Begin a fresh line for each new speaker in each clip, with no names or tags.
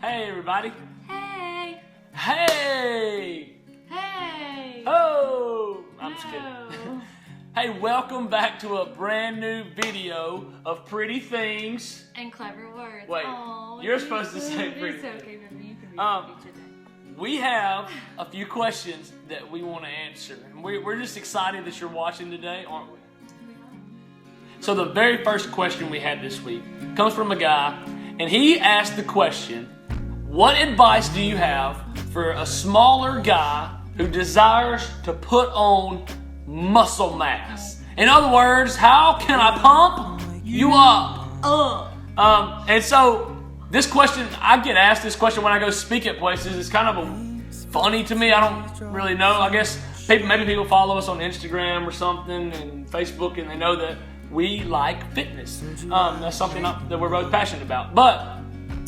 Hey, everybody.
Hey.
Hey.
Hey.
Oh, I'm just kidding. Hey, welcome back to a brand new video of pretty things.
And clever words.
Wait, you're supposed to say pretty
It's okay, baby. You can be today.
We have a few questions that we want to answer. And we're just excited that you're watching today, aren't we? So the very first question we had this week comes from a guy, and he asked the question, what advice do you have for a smaller guy who desires to put on muscle mass? In other words, how can I pump you up? And so this question, I get asked this question when I go speak at places. It's kind of funny to me. I don't really know. I guess maybe people follow us on Instagram or something and Facebook, and they know that we like fitness. That's something that we're both passionate about.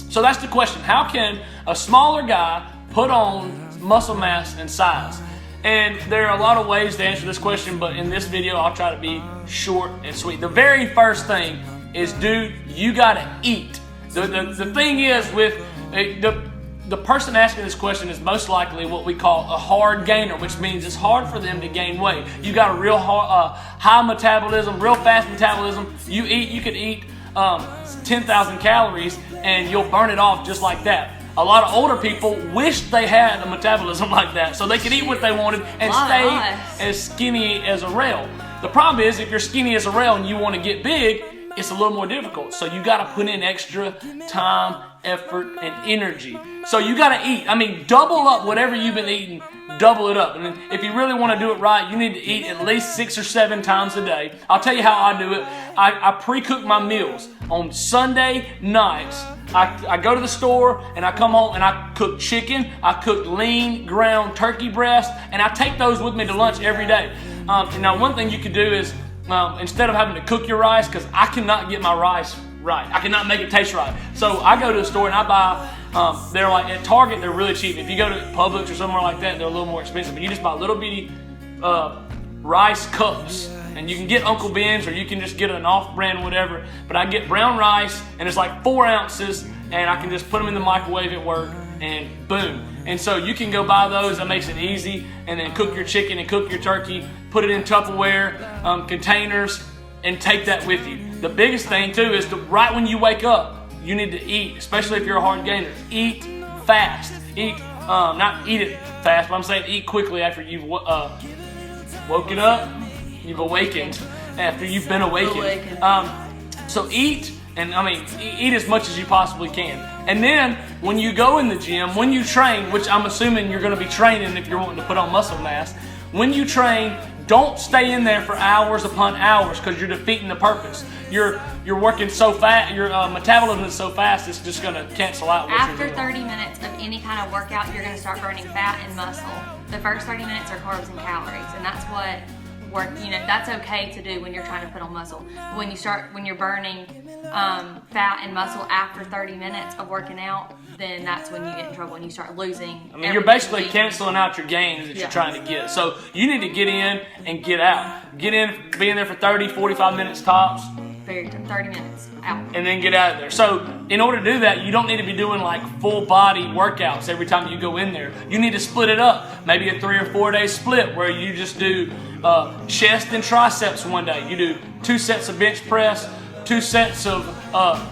So that's the question. How can a smaller guy put on muscle mass and size? And there are a lot of ways to answer this question, but in this video, I'll try to be short and sweet. The very first thing is, dude, you gotta eat. The thing is with the person asking this question is most likely what we call a hard gainer, which means it's hard for them to gain weight. You got a real high metabolism, real fast metabolism. You could eat 10,000 calories and you'll burn it off just like that. A lot of older people wish they had a metabolism like that so they could eat what they wanted and stay as skinny as a rail. The problem is if you're skinny as a rail and you want to get big, it's a little more difficult. So you got to put in extra time, effort, and energy. So you got to eat. I mean, double up whatever you've been eating, double it up. And if you really want to do it right, you need to eat at least 6 or 7 times a day. I'll tell you how I do it. I pre-cook my meals. On Sunday nights, I go to the store and I come home and I cook chicken. I cook lean ground turkey breast, and I take those with me to lunch every day. And now one thing you could do is, instead of having to cook your rice, because I cannot get my rice right. I cannot make it taste right. So I go to the store and I buy, they're like at Target, they're really cheap. If you go to Publix or somewhere like that, they're a little more expensive. But you just buy little bitty rice cups. And you can get Uncle Ben's or you can just get an off-brand whatever. But I get brown rice and it's like 4 ounces and I can just put them in the microwave at work and boom. And so you can go buy those. That makes it easy. And then cook your chicken and cook your turkey. Put it in Tupperware containers and take that with you. The biggest thing too is right when you wake up, you need to eat, especially if you're a hard gainer. Eat fast. Not eat it fast, but I'm saying eat quickly after you've woken up. You've awakened after you've been awakened. So eat, and I mean, eat as much as you possibly can. And then when you go in the gym, when you train, which I'm assuming you're going to be training if you're wanting to put on muscle mass, when you train, don't stay in there for hours upon hours because you're defeating the purpose. You're working so fast, your metabolism is so fast, it's just going to cancel out what
After
you're doing.
30 minutes of any kind of workout, you're going to start burning fat and muscle. The first 30 minutes are carbs and calories, and that's what that's okay to do when you're trying to put on muscle. When you're burning fat and muscle after 30 minutes of working out, then that's when you get in trouble and you start losing.
I mean, you're basically canceling out your gains that you're trying to get. So you need to get in and get out. Get in, be in there for 30, 45 minutes tops.
30 minutes out.
And then get out of there. So in order to do that, you don't need to be doing like full body workouts every time you go in there. You need to split it up. Maybe a 3 or 4 day split where you just do chest and triceps one day. You do 2 sets of bench press, 2 sets of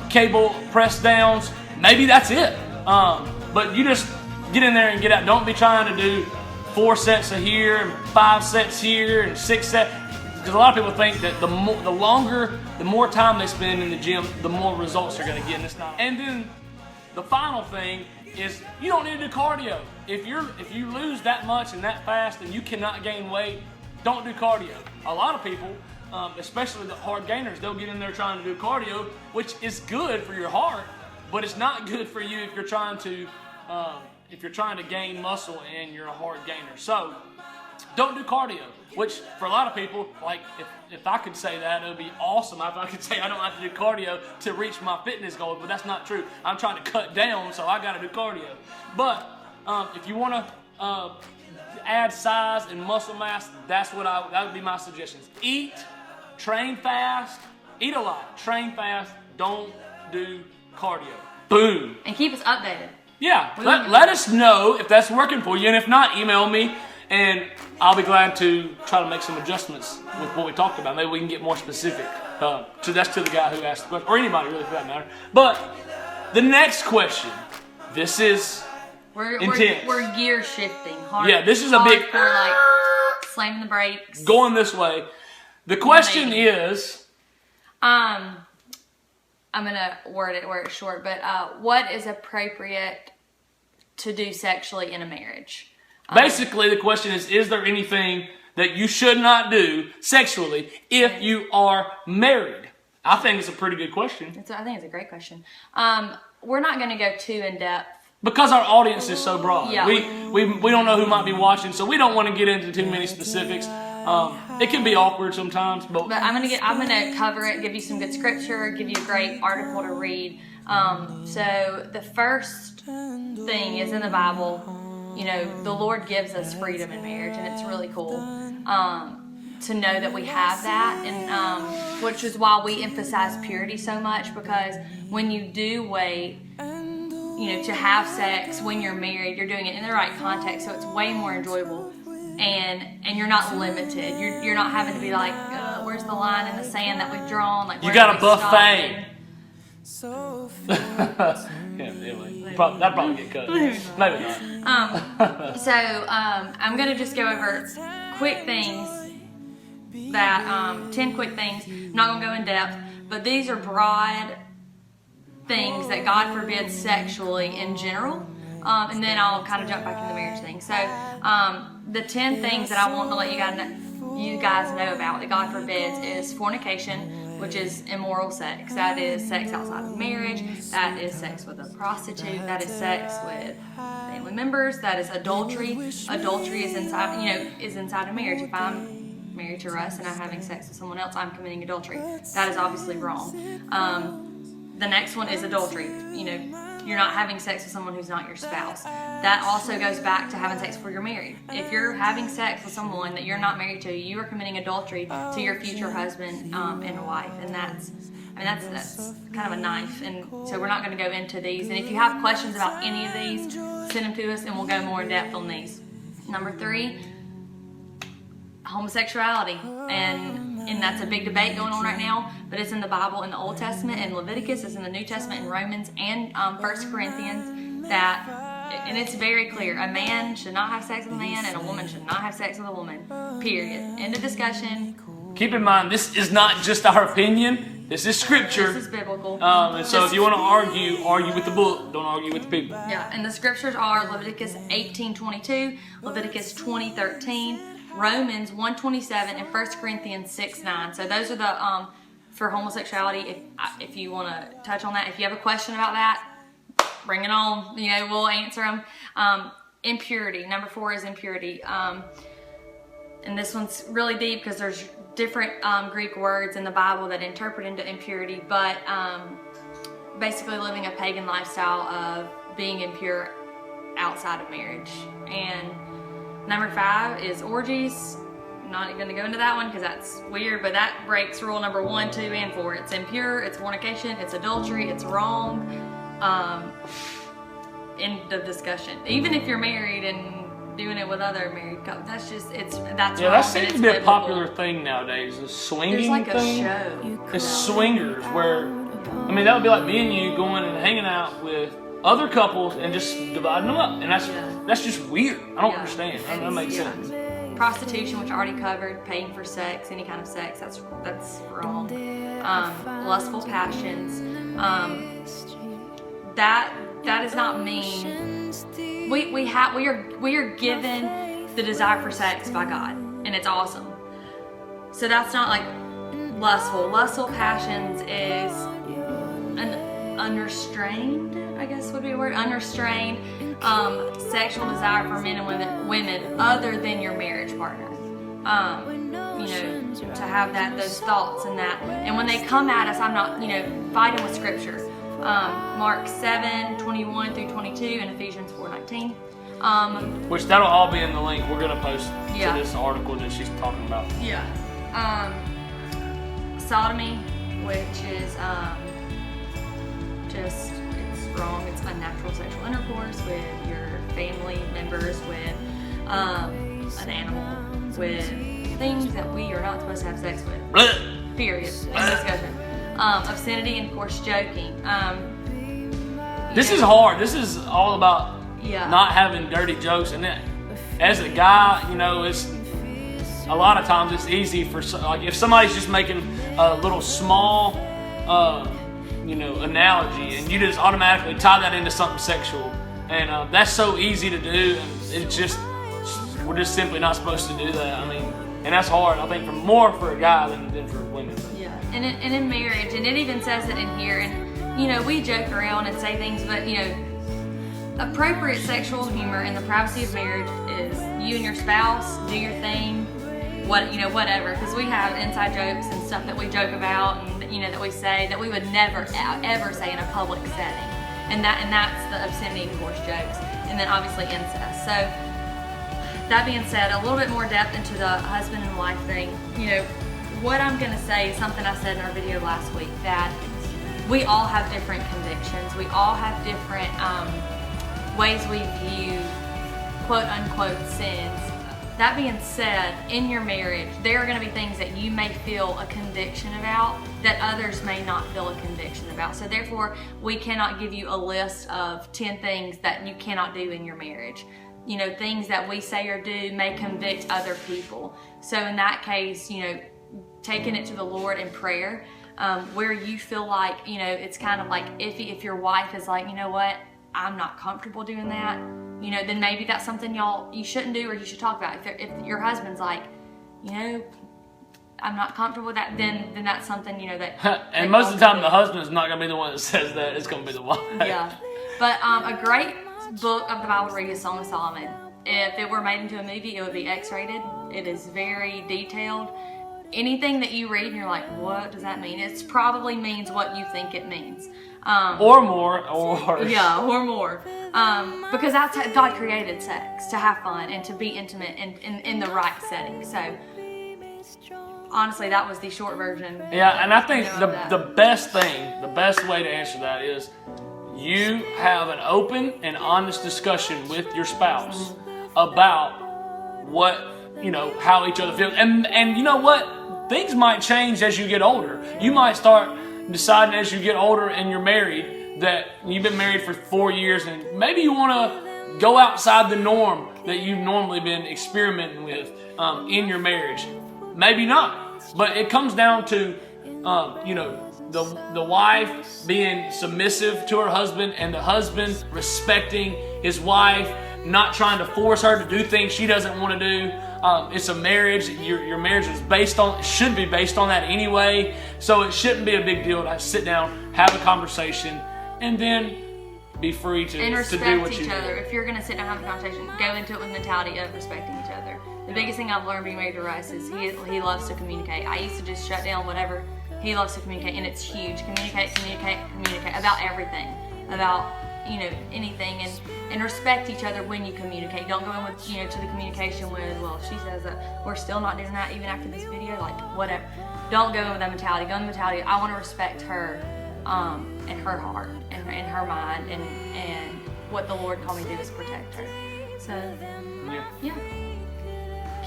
cable press downs. Maybe that's it. But you just get in there and get out. Don't be trying to do 4 sets of here and 5 sets here and 6 sets. Because a lot of people think that the more time they spend in the gym, the more results they're going to get. And it's not. And then the final thing is you don't need to do cardio. If you lose that much and that fast and you cannot gain weight, don't do cardio. A lot of people, especially the hard gainers, they'll get in there trying to do cardio, which is good for your heart, but it's not good for you if you're trying to gain muscle and you're a hard gainer. So don't do cardio. Which for a lot of people, like if I could say that, it would be awesome if I could say I don't have to do cardio to reach my fitness goals, but that's not true. I'm trying to cut down, so I got to do cardio. But if you want to add size and muscle mass, that would be my suggestions. Eat, train fast, eat a lot, train fast, don't do cardio. Boom.
And keep us updated.
Yeah, let us know if that's working for you, and if not, email me, and I'll be glad to try to make some adjustments with what we talked about. Maybe we can get more specific. So that's to the guy who asked the question, or anybody really for that matter. But the next question, this is intense.
We're gear shifting. Hard,
yeah, this is a big
for like slamming the brakes.
Going this way. The question is,
I'm gonna word it short, but what is appropriate to do sexually in a marriage?
Basically, the question is there anything that you should not do sexually if you are married? I think it's a pretty good question.
I think it's a great question. We're not going to go too in depth
because our audience is so broad.
Yeah.
We don't know who might be watching, so we don't want to get into too many specifics. It can be awkward sometimes, but
I'm gonna cover it, give you some good scripture, give you a great article to read. So the first thing is in the Bible. You know, the Lord gives us freedom in marriage, and it's really cool to know that we have that, and which is why we emphasize purity so much, because when you do wait, you know, to have sex when you're married, you're doing it in the right context, so it's way more enjoyable, and you're not limited. You're not having to be like, where's the line in the sand that we've drawn? Like,
you got a buffet. Yeah, anyway, that'd probably get cut. Maybe not.
So I'm gonna just go over quick things that 10 quick things. I'm not gonna go in depth, but these are broad things that God forbids sexually in general. And then I'll kind of jump back into the marriage thing. So the 10 things that I want to let you guys know about that God forbids is fornication, which is immoral sex. That is sex outside of marriage. That is sex with a prostitute. That is sex with family members. That is adultery. Adultery is inside a marriage. If I'm married to Russ and I'm having sex with someone else, I'm committing adultery. That is obviously wrong. The next one is adultery. You know, you're not having sex with someone who's not your spouse. That also goes back to having sex before you're married. If you're having sex with someone that you're not married to, you are committing adultery to your future husband and wife, and that's kind of a knife. And so we're not going to go into these. And if you have questions about any of these, send them to us, and we'll go more in depth on these. Number 3, homosexuality, and that's a big debate going on right now, but it's in the Bible, in the Old Testament, in Leviticus, it's in the New Testament, in Romans, and 1 Corinthians, and it's very clear. A man should not have sex with a man, and a woman should not have sex with a woman, period. End of discussion.
Keep in mind, this is not just our opinion. This is scripture.
This is biblical.
And so if you want to argue with the book. Don't argue with the people.
Yeah, and the scriptures are Leviticus 18:22, Leviticus 20:13, Romans 1:27, and 1 Corinthians 6:9. So those are the for homosexuality. If you want to touch on that, if you have a question about that, bring it on. You know, we'll answer them. Impurity. Number 4 is impurity. And this one's really deep because there's different Greek words in the Bible that interpret into impurity, but basically living a pagan lifestyle of being impure outside of marriage. And number 5 is orgies. I'm not going to go into that one because that's weird, but that breaks rule number 1, 2, and 4. It's impure, it's fornication, it's adultery, it's wrong. End of discussion. Even if you're married and doing it with other married couples, that's wrong.
That seems to be a popular thing nowadays. The swinging
There's like
thing.
a show.
It's swingers, where that would be like me and you going and hanging out with other couples and just dividing them up, and that's just weird. I don't understand. That makes sense.
Prostitution, which I already covered, paying for sex, any kind of sex, that's wrong. Lustful passions, that does not mean we are given the desire for sex by God, and it's awesome. So that's not like lustful. Lustful passions is an unrestrained, I guess would be a word, unrestrained sexual desire for men and women other than your marriage partner. To have those thoughts and that. And when they come at us, I'm not, fighting with scripture. Mark 7:21 through 22 and Ephesians 4:19.
Which that'll all be in the link we're gonna post to this article that she's talking about.
Yeah. Sodomy, which is it's wrong. It's unnatural sexual intercourse with your family members, with an animal, with things that we are not supposed to have sex with. Period. End discussion. Obscenity and coarse joking.
This is hard. This is all about not having dirty jokes. And as a guy, you know, it's a lot of times it's easy for, like, if somebody's just making a little small, you know, analogy, and you just automatically tie that into something sexual, and that's so easy to do, and it's just, we're just simply not supposed to do that. I mean, and that's hard, I think, more for a guy than for women.
Yeah, and in marriage, and it even says it in here, and, you know, we joke around and say things, but, you know, appropriate sexual humor in the privacy of marriage is you and your spouse do your thing, whatever, because we have inside jokes and stuff that we joke about, and, you know, that we say that we would never ever say in a public setting, and that's the obscenity and coarse jokes, and then obviously incest. So that being said, a little bit more depth into the husband and wife thing. You know, what I'm gonna say is something I said in our video last week, that we all have different convictions, we all have different ways we view quote unquote sins. That being said, in your marriage, there are going to be things that you may feel a conviction about that others may not feel a conviction about. So therefore, we cannot give you a list of 10 things that you cannot do in your marriage. You know, things that we say or do may convict other people. So in that case, you know, taking it to the Lord in prayer, where you feel like, you know, it's kind of like if your wife is like, you know what, I'm not comfortable doing that, you know, then maybe that's something you shouldn't do, or you should talk about. If your husband's like, you know, I'm not comfortable with that, then that's something, you know, that.
And most of the time, the husband's not going to be the one that says that. It's going to be the wife.
Yeah, but a great book of the Bible to read is Song of Solomon. If it were made into a movie, it would be X-rated. It is very detailed. Anything that you read and you're like, what does that mean? It probably means what you think it means.
Or more, or...
Yeah, or more. Because that's how God created sex, to have fun and to be intimate in the right setting. So, honestly, that was the short version.
Yeah, and I think the best way to answer that is you have an open and honest discussion with your spouse about what, you know, how each other feels. And you know what? Things might change as you get older. You might start deciding as you get older and you're married that you've been married for 4 years, and maybe you want to go outside the norm that you've normally been experimenting with in your marriage. Maybe not, but it comes down to you know, the wife being submissive to her husband, and the husband respecting his wife, not trying to force her to do things she doesn't want to do. It's a marriage. Your marriage is should be based on that anyway. So it shouldn't be a big deal to sit down, have a conversation, and then be free to do what you do. And respect each other.
If you're going to sit down and have a conversation, go into it with the mentality of respecting each other. The biggest thing I've learned being married to Rice is he loves to communicate. I used to just shut down whatever. He loves to communicate, and it's huge. Communicate about everything, about, you know, anything, and respect each other when you communicate. Don't go in with, you know, to the communication with, well, she says that we're still not doing that even after this video, like, whatever. Don't go in with that mentality. Go in the mentality, I want to respect her, and her heart, and her mind, and what the Lord called me to do is protect her. So, yeah.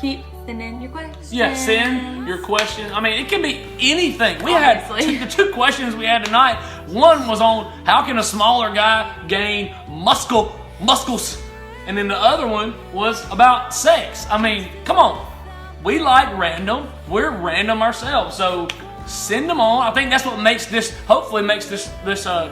Keep sending your questions.
Yeah, send your questions. I mean, it can be anything. We had the 2 questions we had tonight. One was on how can a smaller guy gain muscles, and then the other one was about sex. I mean, come on. We like random. We're random ourselves. So send them on. I think that's what makes this, hopefully makes this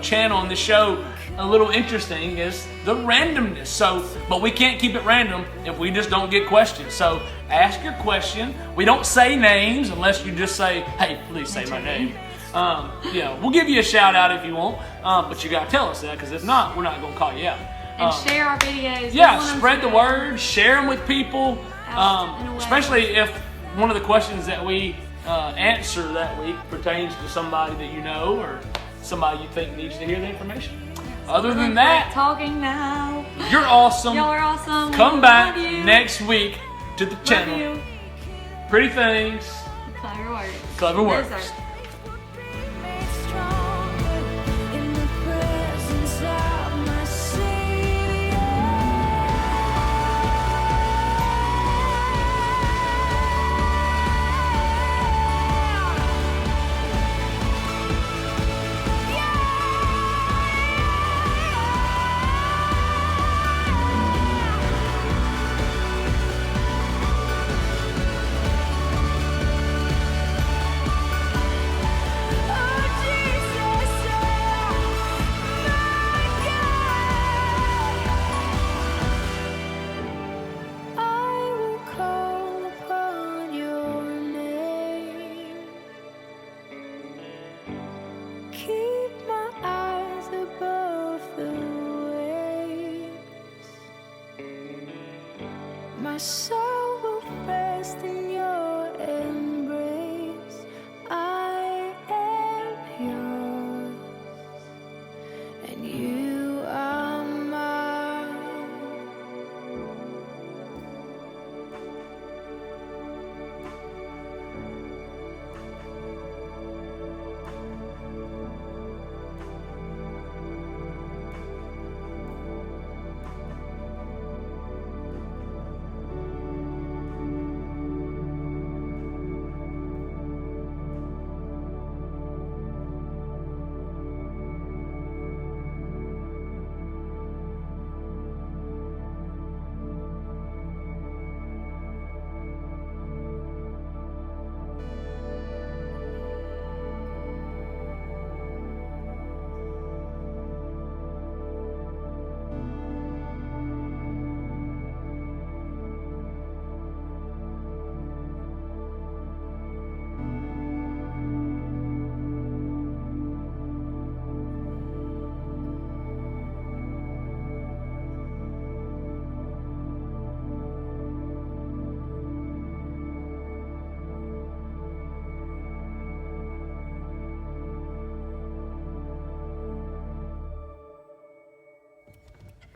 channel and this show a little interesting, is the randomness. So, but we can't keep it random if we just don't get questions. So ask your question. We don't say names unless you just say, hey, please say my name. Yeah, we'll give you a shout out if you want, but you gotta tell us that, because if not, we're not gonna call you out.
And share our videos.
Yeah, spread the word, share them with people, especially if one of the questions that we answer that week pertains to somebody that you know, or somebody you think needs to hear the information. Other than that,
talking now.
You're awesome.
Y'all are awesome.
Come back next week to the channel.
Love you.
Pretty things.
Clever words.
Clever words.
Stronger in the presence of soul will rest in your embrace. I am yours, and you